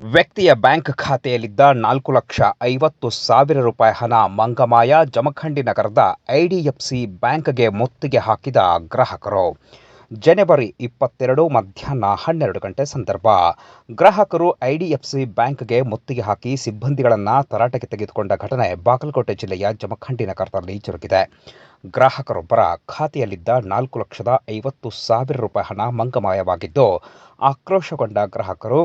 ವ್ಯಕ್ತಿಯ ಬ್ಯಾಂಕ್ ಖಾತೆಯಲ್ಲಿದ್ದ 4,50,000 ರೂಪಾಯಿ ಹಣ ಮಂಗಮಾಯ. ಜಮಖಂಡಿ ನಗರದ ಐಡಿಎಫ್ಸಿ ಬ್ಯಾಂಕ್ಗೆ ಮುತ್ತಿಗೆ ಹಾಕಿದ ಗ್ರಾಹಕರು. ಜನವರಿ 22 ಮಧ್ಯಾಹ್ನ 12 ಗಂಟೆ ಸಂದರ್ಭ. ಗ್ರಾಹಕರು ಐಡಿಎಫ್ಸಿ ಬ್ಯಾಂಕ್ಗೆ ಮುತ್ತಿಗೆ ಹಾಕಿ ಸಿಬ್ಬಂದಿಗಳನ್ನು ತರಾಟೆಗೆ ತೆಗೆದುಕೊಂಡ ಘಟನೆ ಬಾಗಲಕೋಟೆ ಜಿಲ್ಲೆಯ ಜಮಖಂಡಿ ನಗರದಲ್ಲಿ ಜರುಗಿದೆ. ಗ್ರಾಹಕರೊಬ್ಬರ ಖಾತೆಯಲ್ಲಿದ್ದ 4,50,000 ರೂಪಾಯಿ ಹಣ ಮಂಗಮಾಯವಾಗಿದ್ದು, ಆಕ್ರೋಶಗೊಂಡ ಗ್ರಾಹಕರು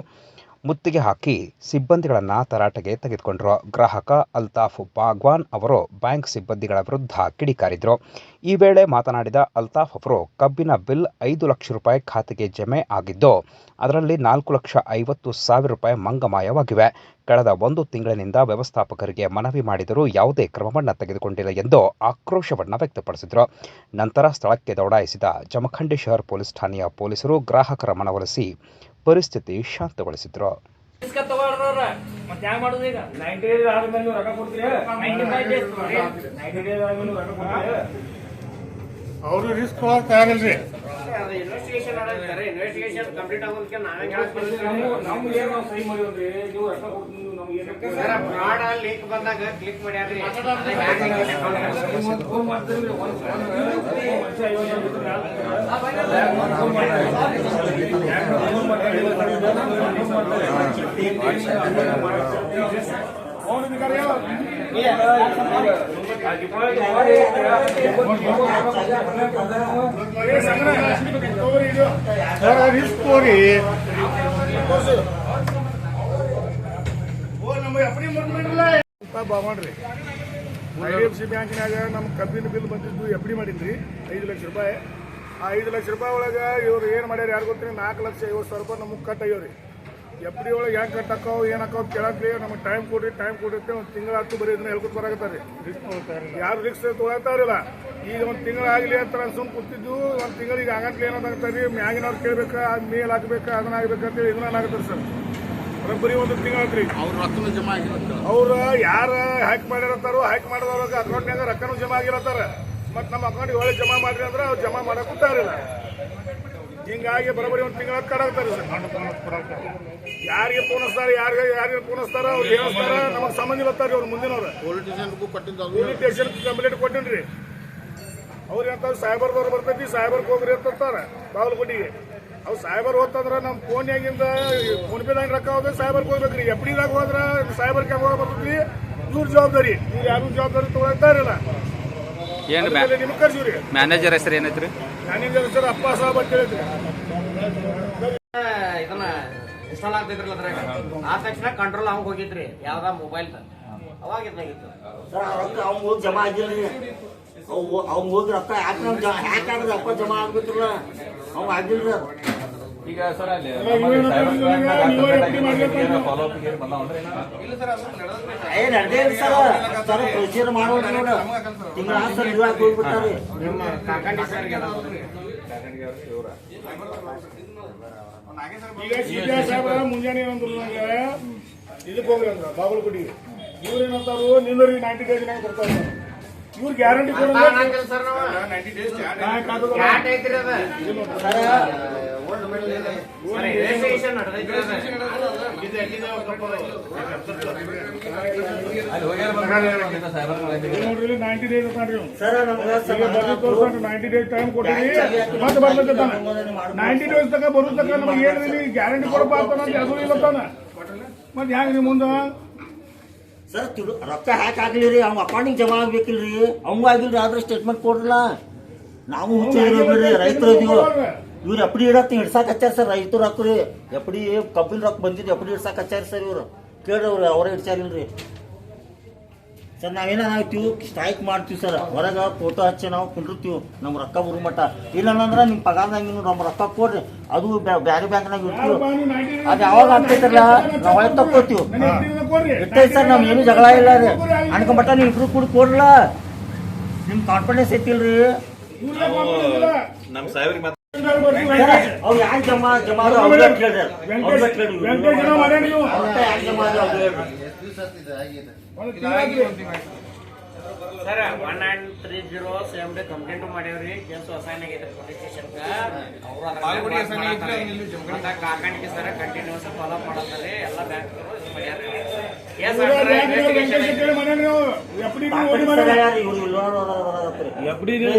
ಮುತ್ತಿಗೆ ಹಾಕಿ ಸಿಬ್ಬಂದಿಗಳನ್ನು ತರಾಟೆಗೆ ತೆಗೆದುಕೊಂಡರು. ಗ್ರಾಹಕ ಅಲ್ತಾಫ್ ಬಾಗ್ವಾನ್ ಅವರು ಬ್ಯಾಂಕ್ ಸಿಬ್ಬಂದಿಗಳ ವಿರುದ್ಧ ಕಿಡಿಕಾರಿದರು. ಈ ವೇಳೆ ಮಾತನಾಡಿದ ಅಲ್ತಾಫ್ ಅವರು, ಕಬ್ಬಿನ ಬಿಲ್ 5 ಲಕ್ಷ ರೂಪಾಯಿ ಖಾತೆಗೆ ಜಮೆ ಆಗಿದ್ದು, ಅದರಲ್ಲಿ 4,50,000 ರೂಪಾಯಿ ಮಂಗಮಾಯವಾಗಿವೆ. ಕಳೆದ 1 ತಿಂಗಳಿನಿಂದ ವ್ಯವಸ್ಥಾಪಕರಿಗೆ ಮನವಿ ಮಾಡಿದರೂ ಯಾವುದೇ ಕ್ರಮವನ್ನು ತೆಗೆದುಕೊಂಡಿಲ್ಲ ಎಂದು ಆಕ್ರೋಶವನ್ನು ವ್ಯಕ್ತಪಡಿಸಿದರು. ನಂತರ ಸ್ಥಳಕ್ಕೆ ದೌಡಾಯಿಸಿದ ಜಮಖಂಡಿ ಶಹರ್ ಪೊಲೀಸ್ ಠಾಣೆಯ ಪೊಲೀಸರು ಗ್ರಾಹಕರ ಮನವೊಲಿಸಿ ಪರಿಸ್ಥಿತಿ ಶಾಂತಗೊಳಿಸಿದ್ರು. ಅವರು ರಿಸ್ಕ್ ತಯಾರಿಲ್ರಿ. ಲಿಂಕ್ ಬಂದಾಗ ಕ್ಲಿಕ್ ಮಾಡ್ಯಾರ್ರಿ. ರಿಸ್ಕ್ ಹೋಗಿ ಬಾಗ್ರಿ ಐಡಿಎಫ್ಸಿ ಬ್ಯಾಂಕಿನಾಗ ನಮ್ಮ ಕಬ್ಬಿನ ಬಿಲ್ ಬಂದಿದ್ದು ಎಫ್ ಡಿ ಮಾಡಿದ್ರಿ 5 ಲಕ್ಷ ರೂಪಾಯಿ. ಆ 5 ಲಕ್ಷ ರೂಪಾಯಿ ಒಳಗೆ ಇವ್ರು ಏನು ಮಾಡ್ಯಾರ ಯಾರು ಗೊತ್ತೀರಿ, 4,50,000 ರೂಪಾಯಿ ನಮಗೆ ಕಟ್ ಆಗ್ಯಾವ್ರಿ. ಎಫ್ ಡಿ ಒಳಗೆ ಹೆಂಗೆ ಕಟ್ ಹಾಕಾವ್ ಏನು ಹಾಕಾವ್ ಕೇಳಕ್ರಿ. ನಮಗೆ ಟೈಮ್ ಕೊಡಿರುತ್ತೆ. ಒಂದು ತಿಂಗಳ ಹತ್ತು ಬರೀ ಇದನ್ನ ಹೇಳ್ಕೊತ ಬರಾಕತ್ತಾರೆ. ಯಾರು ರಿಕ್ಸ್ ತೊಗೊಳ್ತಾರಿಲ್ಲ. ಈಗ ಒಂದು ತಿಂಗಳಾಗಲಿ ಅಂತ ಸುಮ್ ಕೂತಿದ್ದು, ಒಂದು ತಿಂಗಳಿಗೆ ಆಗಂತಲೇ ಏನಾಗ್ತಾರೆ ರೀ, ಮ್ಯಾಗಿನವ್ರು ಕೇಳ್ಬೇಕಾ, ಅದು ಮೇಲ್ ಹಾಕ್ಬೇಕಾ, ಅದನ್ನ ಆಗ್ಬೇಕಂತೇಳಿ ಇದನ್ನ ಆಗತ್ತಾರೆ ಸರ್. ಬರೀ 1 ತಿಂಗಳಾತ್ರಿ. ಅವ್ರು ಯಾರು ಹ್ಯಾಕ್ ಮಾಡಿರತ್ತಾರೋ ಹ್ಯಾಕ್ ಮಾಡಿದವ್ರಿಗೆ ಅಕೌಂಟ್ನಾಗ ರೊಕ್ಕನೂ ಜಮಾ ಆಗಿರತ್ತಾರ. ಮತ್ತು ನಮ್ಮ ಅಕೌಂಟಿಗೆ ಒಳ್ಳೆ ಜಮಾ ಮಾಡ್ರಿ ಅಂದ್ರೆ ಅವ್ರು ಜಮಾ ಮಾಡಕ್ ಕೂತಾರಿಲ್ಲ. ಹಿಂಗಾಗಿ ಬರೋಬ್ಬರಿ 1 ತಿಂಗಳ ಕಡಾಕ್ತಾರೆ ಸರ್. ಯಾರಿಗೆ ಫೋನಿಸ್ತಾರೆ, ಯಾರಿಗೆ ಫೋನಿಸ್ತಾರ ಅವ್ರು ಹೇಳಿಸ್ತಾರ, ನಮಗೆ ಸಂಬಂಧ ಇರ್ತಾರೆ. ಅವ್ರು ಮುಂದಿನವ್ರು ಪೊಲೀಸ್ ಸ್ಟೇಷನ್ ಕಂಪ್ಲೇಂಟ್ ಕೊಟ್ಟಿನ್ರಿ. ಅವ್ರು ಏನಂತ ಸೈಬರ್ದವ್ರು ಬರ್ತೈತಿ, ಸೈಬರ್ಗೆ ಹೋಗ್ರಿ ಅಂತಾರ ಬಾಗಲಕೋಟಿಗೆ. ಅವ್ರು ಸೈಬರ್ ಹೋಗ್ತಂದ್ರೆ ನಮ್ಮ ಫೋನ್ಯಾಗಿಂದ ಫೋನ್ಪೇದಾಗ ರೊಕ್ಕ ಹೋದ್ರೆ ಸೈಬರ್ಗೆ ಹೋಗ್ಬೇಕ್ರಿ. ಎಫ್ ಡಿದಾಗ ಹೋದ್ರೆ ಸೈಬರ್ಗೆ ಹೋಗಿ ಬರ್ತೈತಿ. ಇವ್ರ ಜವಾಬ್ದಾರಿ, ಇವ್ರು ಯಾರು ಜವಾಬ್ದಾರಿ ತೊಗೊಳ್ತಾ ಇರಲ್ಲ. ನಿಮ್ಗೆ ಕರ್ಸಿವ್ರಿ. ಮ್ಯಾನೇಜರ್ ಹೆಸರು ಏನೈತ್ರಿ? ಮ್ಯಾನೇಜರ್ ಹೆಸರು ಅಪ್ಪ ಸಾಬ್ ಅಂತ ಹೇಳಿದ್ರಿ. ಇದನ್ನ ಇನ್ಸ್ಟಾಲ್ ಆಗ್ತಿದ್ರಲ್ಲ ಅದ್ರಾಗ, ಆ ತಕ್ಷಣ ಕಂಟ್ರೋಲ್ ಅವಾಗ ಹೋಗಿದ್ರಿ ಯಾವ್ದ ಮೊಬೈಲ್ ಅವಾಗ ಇದಾಗಿತ್ತು ಸರ್. ಅವ್ನು ಹೋಗಿ ಜಮಾ ಆಗಿಲ್ರಿ. ಅವ್ನು ಹೋಗಿ ರೊಕ್ಕ ಹ್ಯಾಕ್ ರೊಕ್ಕ ಜಮಾ ಆಗ್ಬೇಕಿಲ್ಲ, ಅವ್ನು ಆಗಿಲ್ರಿ. ಈಗ ಸರ್ ಅಲ್ಲಿ ನಡೆದೇರಿ ಸರ್. ಸರ್ ಪ್ರೊಸೀಜರ್ ಮಾಡೋದು ನೋಡ ತಿಂಗಳ ಸರ್ ಇವಾಗ ಹೋಗ್ಬಿಟ್ಟಾರೆ. ನಿಮ್ಮ ಕಾಕಂಡಿ ಸರ್ಗೆ ಈಗ ಸಿಪಿಐ ಸಾಹೇಬ್ರ ಮುಂಜಾನೆ ಏನಂದ್ರು ನಂಗೆ ಇದಕ್ಕೆ ಹೋಗ್ರಿ ಅಂದ್ರ ಬಾಗಲಕೋಟಿಗೆ. ಇವ್ರು ಏನಂತಾರು ನಿಂದ್ರಿ 90 ಡೇಸ್ನಾಗ ಬರ್ತಾರೆ. ಇವ್ರು ಗ್ಯಾರಂಟಿ ಸರ್ ನಾವು 90 ಡೇಸ್ ಐತ್ರಿ ಅದ ರಿಜಿಸ್ಟ್ರೇಷನ್ ನಡೆದೈತ್ರಿ. ನೋಡ್ರಿ 90 ಡೇಸ್ ಅಂತಾರ್ರಿ ಸರ್. ನಮ್ಗೆ 90 ಡೇಸ್ ಟೈಮ್ ಕೊಟ್ಟಿರಿ. ಮತ್ತೆ ಬರ್ಬೇಕಂತಾನ 90 ಡೇಸ್ ತನಕ ಬರೋ ತನಕ ನಮಗೆ ಏನ್ರಿ ಗ್ಯಾರಂಟಿ ಕೊಡಪ್ಪ ಅಂತ ಅದು ಇಲ್ಲತ್ತಾನ. ಮತ್ತೆ ಹೆಂಗ್ರಿ ಮುಂದೆ ಸರ್ ರೊಕ್ಕ ಹ್ಯಾಕ್ ಆಗ್ಲಿರಿ, ಅವ್ನ ಅಕೌಂಟಿಗೆ ಜಮಾ ಆಗ್ಬೇಕಿಲ್ರಿ. ಅವಂಗೂ ಆಗಿಲ್ರಿ, ಆದ್ರೆ ಸ್ಟೇಟ್ಮೆಂಟ್ ಕೊಡ್ರಲ್ಲ. ನಾವು ಹುಚ್ಚಿದ್ರಿ, ರೈತರು ಇದೀವಿ. ಇವ್ರು ಎಫ್ ಡಿ ಇಡಕ್ ಹಿಡ್ಸಾಕ್ ಹಚ್ಚಾರ ಸರ್. ರೈತರು ಹಾಕ್ರಿ ಎಫ್ ಡಿ ಕಬ್ಬಿನ ರೊಕ್ಕ ಬಂದಿದ್ದು ಎಫ್ ಡಿ ಹಿಡ್ಸಾಕ್ ಹಚ್ಚಾರ ಸರ್. ಇವ್ರು ಕೇಳ್ರಿ, ಅವ್ರು ಅವರೇ ಹಿಡ್ಸಾರಿಲ್ರಿ ಸರ್. ನಾವೇನಾಗ್ತೀವಿ ಸ್ಟ್ರೈಕ್ ಮಾಡ್ತೀವಿ ಸರ್. ಹೊರಗೆ ಫೋಟೋ ಹಚ್ಚಿ ನಾವು ಕುಂಡಿರ್ತೀವಿ ನಮ್ಮ ರೊಕ್ಕ ಬರೋ ಮಟ್ಟ. ಇಲ್ಲ ನಿಮ್ಮ ಪಗಾರದಾಗ ನಮ್ಮ ರೊಕ್ಕ ಕೊಡ್ರಿ, ಅದು ಬ್ಯಾರೆ ಬ್ಯಾಂಕ್ನಾಗ ಇರ್ತೀವಿ. ಅದು ಯಾವಾಗ ಆಗ್ತೈತಲ್ಲ ನಾವು ಹೊಳೆ ತಕ್ಕೋತೀವಿ. ಇರ್ತೈತಿ ಸರ್. ನಮ್ಗೆ ಏನು ಜಗಳ ಇಲ್ಲ ರೀ. ಅನ್ಕೊಂಬಟ್ಟ ನೀವು ಇಬ್ರು ಕೂಡ ಕೊಡ್ರಲ್ಲ. ನಿಮ್ ಕಾನ್ಫಿಡೆನ್ಸ್ ಐತಿಲ್ರಿ. ನಮ್ಮ ಸಾಹೇಬ್ರಿಗೆ ಅವ್ರು ಯಾಕೆ ಜಮಾ ಅವ್ರಿಗೆ ಕೇಳ್ರಿ. ಸರ್ 1930 ಸೇಮ್ ಡೇ ಕಂಪ್ಲೇಂಟ್ ಮಾಡ್ಯಾವ್ರಿ ಕೇಸ್ ಅಸೈನ್ ಆಗೈತೆ ಪೊಲೀಸ್ ಸ್ಟೇಷನ್ಗ ಅವರು ಅದ್ರ ಕಾಕಾಣಿಕೆ ಸರ್ ಕಂಟಿನ್ಯೂಸ್ ಫಾಲೋ ಮಾಡತ್ತಾರೆ ಎಲ್ಲ ಬ್ಯಾಂಕ್ ಮಾಡ್ಯಾರ ಕೇಸ್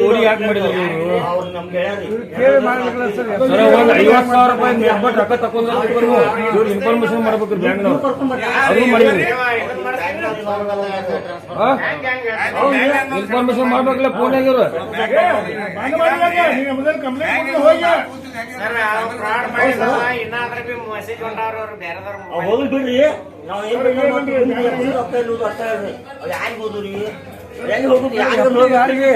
ಓಡಿ ಯಾಕೆ ಮಾಡಿದ್ರು ಇವರು ಅವ್ರು ನಮ್ಗೆ ಹೇಳ್ಯಾರಿ. ಸರ್ ಒಂದ್ 50,000 ರೂಪಾಯಿ ನಿರ್ಬಟ್ ರೊಕ್ಕ ತಗೊಂಡ್ರು ಇವ್ರು ಇನ್ಫಾರ್ಮೇಶನ್ ಮಾಡ್ಬೇಕ್ರಿ ಬ್ಯಾಂಕ್ನವ್ರು ಅದನ್ನು ಮಾಡಿದ್ರಿ ಇನ್ಫಾರ್ಮೇಶನ್ ಮಾಡ್ಬೇಕಲ್ಲ ಫೋನ್ ಆಗಿರು ಸರ್ ಫ್ರಾಡ್ ಮಾಡಿದ ಇನ್ನಾದ್ರೆ ಬಿ ಮೆಸೇಜ್ ಹೊಂಟಾವ್ರಿ ಅವ್ರು ಬೇರೆದವ್ರ ಅವ್ ಹೋಗ್ಲಿ ಬಿಡ್ರಿ ನಾವ್ ಏನ್ ಬೇಕಾದ್ರೂ ಮಾಡ್ತೀವಿ. ರೊಕ್ಕ ಇಲ್ಲೋದು ಅಷ್ಟ ಹೇಳ್ರಿ ಅವ್ ಯಾರಿಗ್ ಹೋದ್ರಿ ಎಲ್ಲಿ ಹೋಗುದು ಯಾರಿಗೆ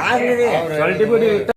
ಆಗ್ಲಿ ಸರ್ಟಿಫಿಕೇಟ್